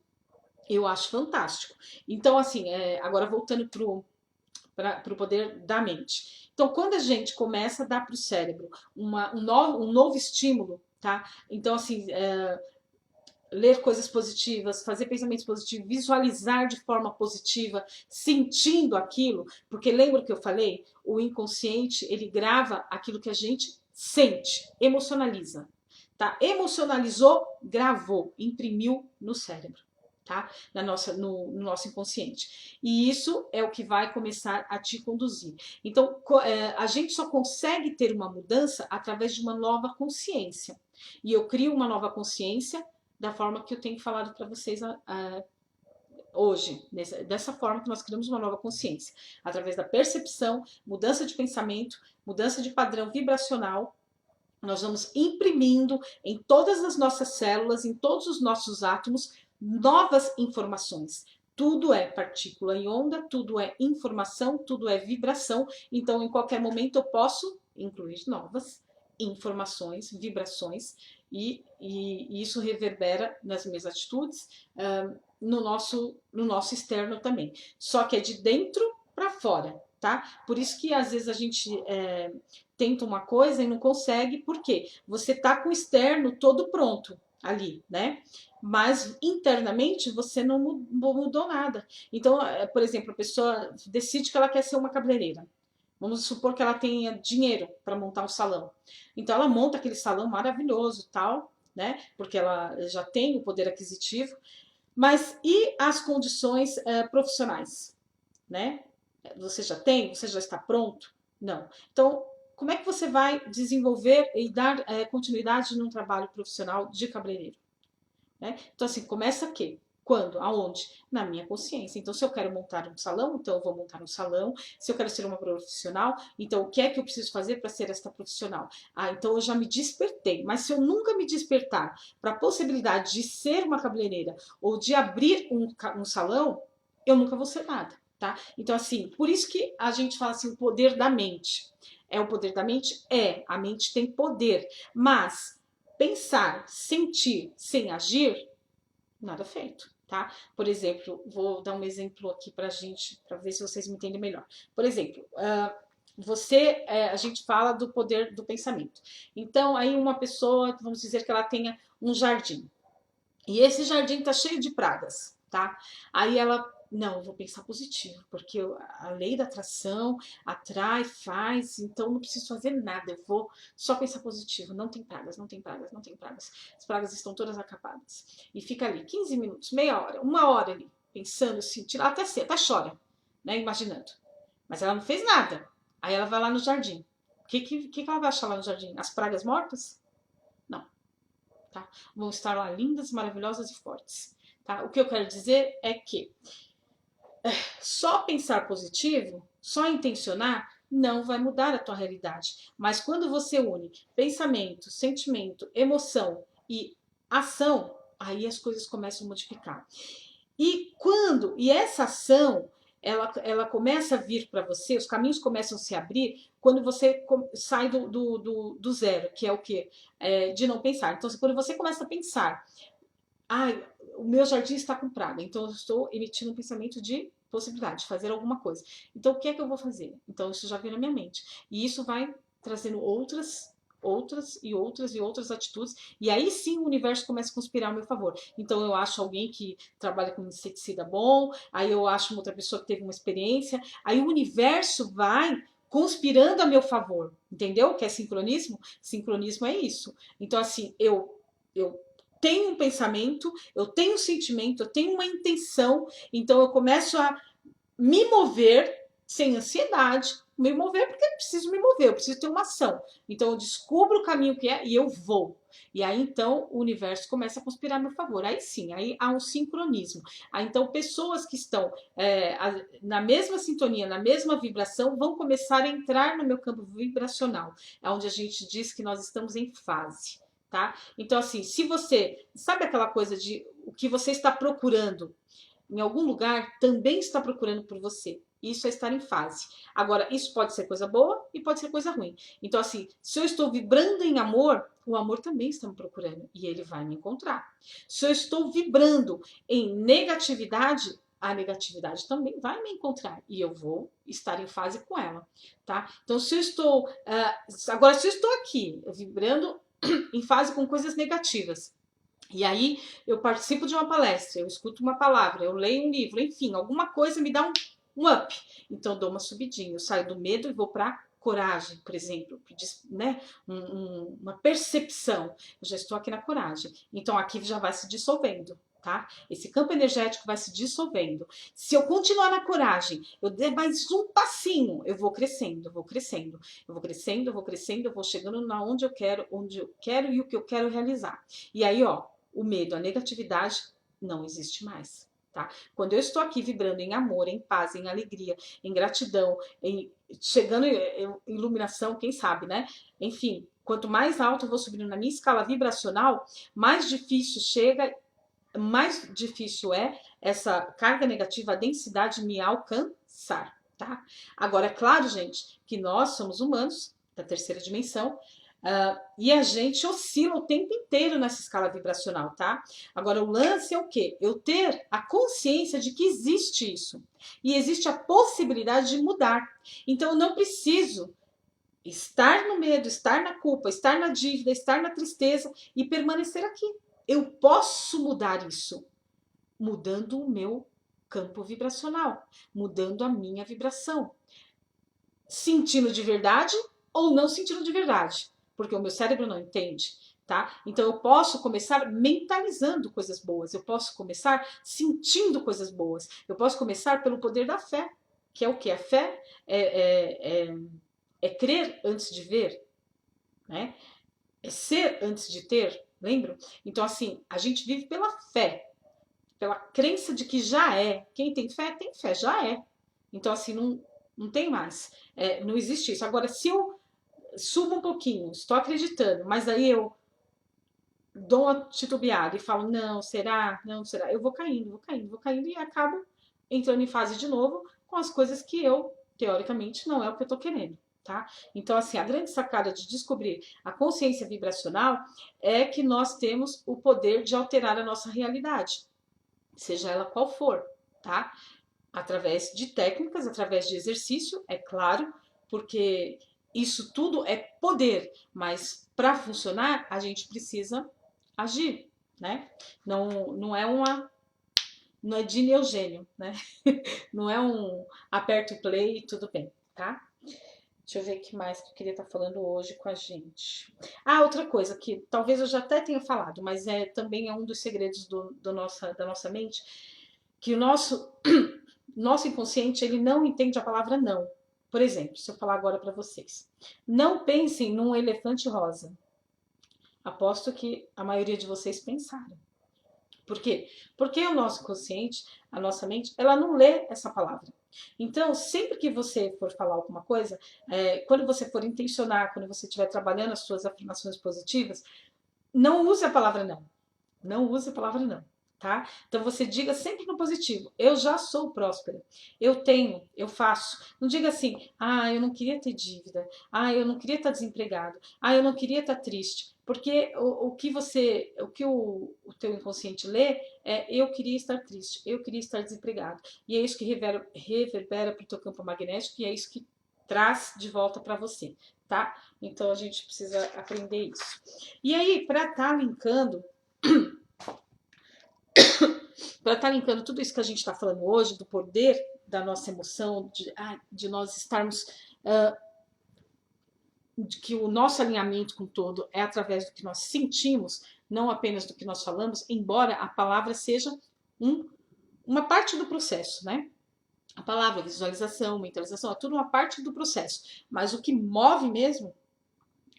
eu acho fantástico. Então, assim, agora voltando para o poder da mente. Então, quando a gente começa a dar para o cérebro um novo estímulo, tá? Então, assim, ler coisas positivas, fazer pensamentos positivos, visualizar de forma positiva, sentindo aquilo, porque lembra que eu falei? O inconsciente, ele grava aquilo que a gente sente, emocionaliza, tá? Emocionalizou, gravou, imprimiu no cérebro. Tá? No nosso inconsciente. E isso é o que vai começar a te conduzir. Então, a gente só consegue ter uma mudança através de uma nova consciência. E eu crio uma nova consciência da forma que eu tenho falado para vocês hoje, dessa forma que nós criamos uma nova consciência, através da percepção, mudança de pensamento, mudança de padrão vibracional. Nós vamos imprimindo em todas as nossas células, em todos os nossos átomos, novas informações. Tudo é partícula e onda, tudo é informação, tudo é vibração. Então, em qualquer momento, eu posso incluir novas informações, vibrações, e isso reverbera nas minhas atitudes, no nosso externo também. Só que é de dentro para fora, tá? Por isso que às vezes a gente tenta uma coisa e não consegue, porque você tá com o externo todo pronto ali, né? Mas internamente você não mudou nada. Então, por exemplo, a pessoa decide que ela quer ser uma cabeleireira. Vamos supor que ela tenha dinheiro para montar um salão. Então ela monta aquele salão maravilhoso, tal, né? Porque ela já tem o poder aquisitivo. Mas e as condições profissionais, né? Você já tem? Você já está pronto? Não. Então, como é que você vai desenvolver e dar continuidade num trabalho profissional de cabeleireiro? Né? Então, assim, começa aqui. Quando? Aonde? Na minha consciência. Então, se eu quero montar um salão, então eu vou montar um salão. Se eu quero ser uma profissional, então o que é que eu preciso fazer para ser esta profissional? Então eu já me despertei. Mas se eu nunca me despertar para a possibilidade de ser uma cabeleireira ou de abrir um salão, eu nunca vou ser nada, tá? Então, assim, por isso que a gente fala assim, o poder da mente. É o poder da mente? A mente tem poder. Mas pensar, sentir sem agir, nada feito. tá? Por exemplo, vou dar um exemplo aqui pra gente, para ver se vocês me entendem melhor. Por exemplo, a gente fala do poder do pensamento. Então, aí uma pessoa, vamos dizer que ela tenha um jardim. E esse jardim tá cheio de pragas, tá? Aí ela, não, eu vou pensar positivo, porque a lei da atração atrai, faz, então não preciso fazer nada, eu vou só pensar positivo. Não tem pragas, não tem pragas, não tem pragas. As pragas estão todas acabadas. E fica ali 15 minutos, meia hora, uma hora ali, pensando, sentindo, até chora, né? Imaginando. Mas ela não fez nada. Aí ela vai lá no jardim. O que ela vai achar lá no jardim? As pragas mortas? Não. Tá? Vão estar lá lindas, maravilhosas e fortes. Tá? O que eu quero dizer é que só pensar positivo, só intencionar, não vai mudar a tua realidade. Mas quando você une pensamento, sentimento, emoção e ação, aí as coisas começam a modificar. E essa ação, ela começa a vir para você, os caminhos começam a se abrir quando você sai do zero, que é o quê? De não pensar. Então, quando você começa a pensar, o meu jardim está com praga, então eu estou emitindo um pensamento de possibilidade de fazer alguma coisa. Então, o que é que eu vou fazer? Então, isso já vem na minha mente. E isso vai trazendo outras atitudes, e aí sim o universo começa a conspirar a meu favor. Então eu acho alguém que trabalha com inseticida bom, aí eu acho uma outra pessoa que teve uma experiência, aí o universo vai conspirando a meu favor, entendeu? Que é sincronismo? Sincronismo é isso. Então assim, eu tenho um pensamento, eu tenho um sentimento, eu tenho uma intenção, então eu começo a me mover sem ansiedade, me mover porque eu preciso me mover, eu preciso ter uma ação. Então eu descubro o caminho que é e eu vou. E aí então o universo começa a conspirar a meu favor. Aí sim, aí há um sincronismo. Aí então pessoas que estão na mesma sintonia, na mesma vibração, vão começar a entrar no meu campo vibracional. É onde a gente diz que nós estamos em fase. Tá? Então, assim, se você sabe aquela coisa de o que você está procurando em algum lugar, também está procurando por você. Isso é estar em fase. Agora, isso pode ser coisa boa e pode ser coisa ruim. Então, assim, se eu estou vibrando em amor, o amor também está me procurando e ele vai me encontrar. Se eu estou vibrando em negatividade, a negatividade também vai me encontrar e eu vou estar em fase com ela, tá? Então, se eu estou agora, se eu estou aqui vibrando em fase com coisas negativas, e aí eu participo de uma palestra, eu escuto uma palavra, eu leio um livro, enfim, alguma coisa me dá um up. Então eu dou uma subidinha, eu saio do medo e vou para coragem, por exemplo, né? Uma percepção. Eu já estou aqui na coragem. Então aqui já vai se dissolvendo. Tá? Esse campo energético vai se dissolvendo. Se eu continuar na coragem, eu der mais um passinho, eu vou crescendo, eu vou crescendo, eu vou crescendo, eu vou crescendo, eu vou chegando na onde eu quero e o que eu quero realizar. E aí, ó, o medo, a negatividade não existe mais. Tá? Quando eu estou aqui vibrando em amor, em paz, em alegria, em gratidão, chegando em iluminação, quem sabe, né? Enfim, quanto mais alto eu vou subindo na minha escala vibracional, mais difícil é essa carga negativa, a densidade me alcançar, tá? Agora, é claro, gente, que nós somos humanos da terceira dimensão, e a gente oscila o tempo inteiro nessa escala vibracional, tá? Agora, o lance é o quê? Eu ter a consciência de que existe isso. E existe a possibilidade de mudar. Então, eu não preciso estar no medo, estar na culpa, estar na dívida, estar na tristeza e permanecer aqui. Eu posso mudar isso, mudando o meu campo vibracional, mudando a minha vibração. Sentindo de verdade ou não sentindo de verdade, porque o meu cérebro não entende, tá? Então eu posso começar mentalizando coisas boas, eu posso começar sentindo coisas boas, eu posso começar pelo poder da fé, que é o que? A fé é crer antes de ver, né? É ser antes de ter, lembram? Então assim, a gente vive pela fé, pela crença de que já é. Quem tem fé, já é. Então assim, não tem mais. Não existe isso. Agora, se eu subo um pouquinho, estou acreditando, mas aí eu dou uma titubeada e falo, não, será? Não, será? Eu vou caindo, vou caindo, vou caindo e acabo entrando em fase de novo com as coisas que eu, teoricamente, não é o que eu estou querendo. Tá? Então, assim, a grande sacada de descobrir a consciência vibracional é que nós temos o poder de alterar a nossa realidade. seja ela qual for, tá? Através de técnicas, através de exercício, é claro, porque isso tudo é poder, mas para funcionar a gente precisa agir, né? Não é Dini Eugênio, né? Não é um aperta o play e tudo bem, tá? Deixa eu ver o que mais que eu queria estar falando hoje com a gente. Ah, outra coisa que talvez eu já até tenha falado, mas também é um dos segredos da nossa mente, que o nosso inconsciente ele não entende a palavra não. Por exemplo, se eu falar agora para vocês, não pensem num elefante rosa. Aposto que a maioria de vocês pensaram. Por quê? Porque o nosso consciente, a nossa mente, ela não lê essa palavra. Então, sempre que você for falar alguma coisa, quando você for intencionar, quando você estiver trabalhando as suas afirmações positivas, não use a palavra não. Não use a palavra não, tá? Então você diga sempre no positivo. Eu já sou próspera. Eu tenho, eu faço. Não diga assim: "Ah, eu não queria ter dívida. Ah, eu não queria estar desempregado. Ah, eu não queria estar triste". Porque o que o teu inconsciente lê é eu queria estar triste, eu queria estar desempregado. E é isso que reverbera para o teu campo magnético e é isso que traz de volta para você, tá? Então a gente precisa aprender isso. E aí, para estar linkando para estar linkando tudo isso que a gente está falando hoje, do poder da nossa emoção, de nós estarmos. De que o nosso alinhamento com o todo é através do que nós sentimos, não apenas do que nós falamos, embora a palavra seja uma parte do processo, né? A palavra, visualização, mentalização, é tudo uma parte do processo. Mas o que move mesmo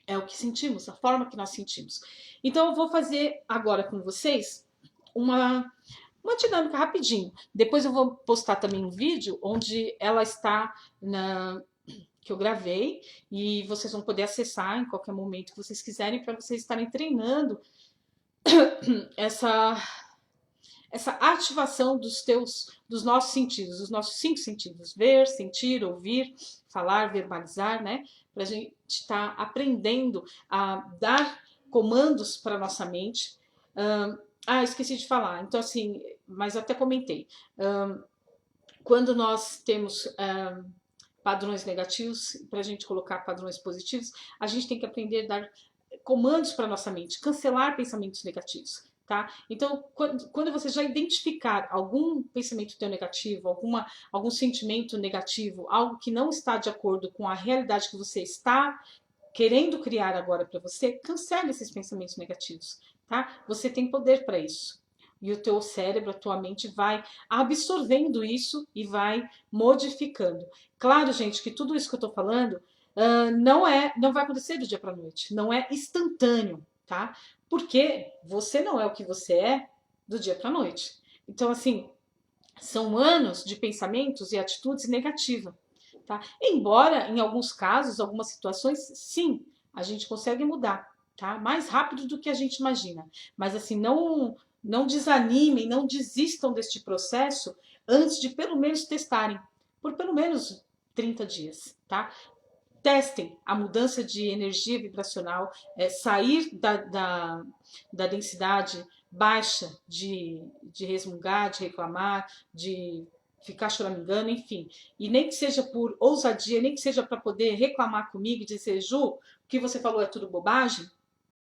é o que sentimos, a forma que nós sentimos. Então eu vou fazer agora com vocês uma dinâmica rapidinho. Depois eu vou postar também um vídeo onde ela está que eu gravei e vocês vão poder acessar em qualquer momento que vocês quiserem para vocês estarem treinando essa ativação dos nossos sentidos, dos nossos 5 sentidos: ver, sentir, ouvir, falar, verbalizar, né? Para a gente estar aprendendo a dar comandos para nossa mente. Esqueci de falar. Então, assim, mas até comentei. Quando nós temos padrões negativos, para a gente colocar padrões positivos, a gente tem que aprender a dar comandos para nossa mente, cancelar pensamentos negativos. Tá? Então, quando você já identificar algum pensamento teu negativo, algum sentimento negativo, algo que não está de acordo com a realidade que você está querendo criar agora para você, cancele esses pensamentos negativos. Tá? Você tem poder para isso. E o teu cérebro, a tua mente vai absorvendo isso e vai modificando. Claro, gente, que tudo isso que eu estou falando não vai acontecer do dia para a noite, não é instantâneo, tá? Porque você não é o que você é do dia para a noite. Então, assim, são anos de pensamentos e atitudes negativas, tá? Embora, em alguns casos, algumas situações, sim, a gente consegue mudar, tá? Mais rápido do que a gente imagina. Mas, assim, não desanimem, não desistam deste processo antes de pelo menos testarem, por pelo menos 30 dias, tá? Testem a mudança de energia vibracional, sair da densidade baixa de resmungar, de reclamar, de ficar choramingando, enfim. E nem que seja por ousadia, nem que seja para poder reclamar comigo e dizer: Ju, o que você falou é tudo bobagem,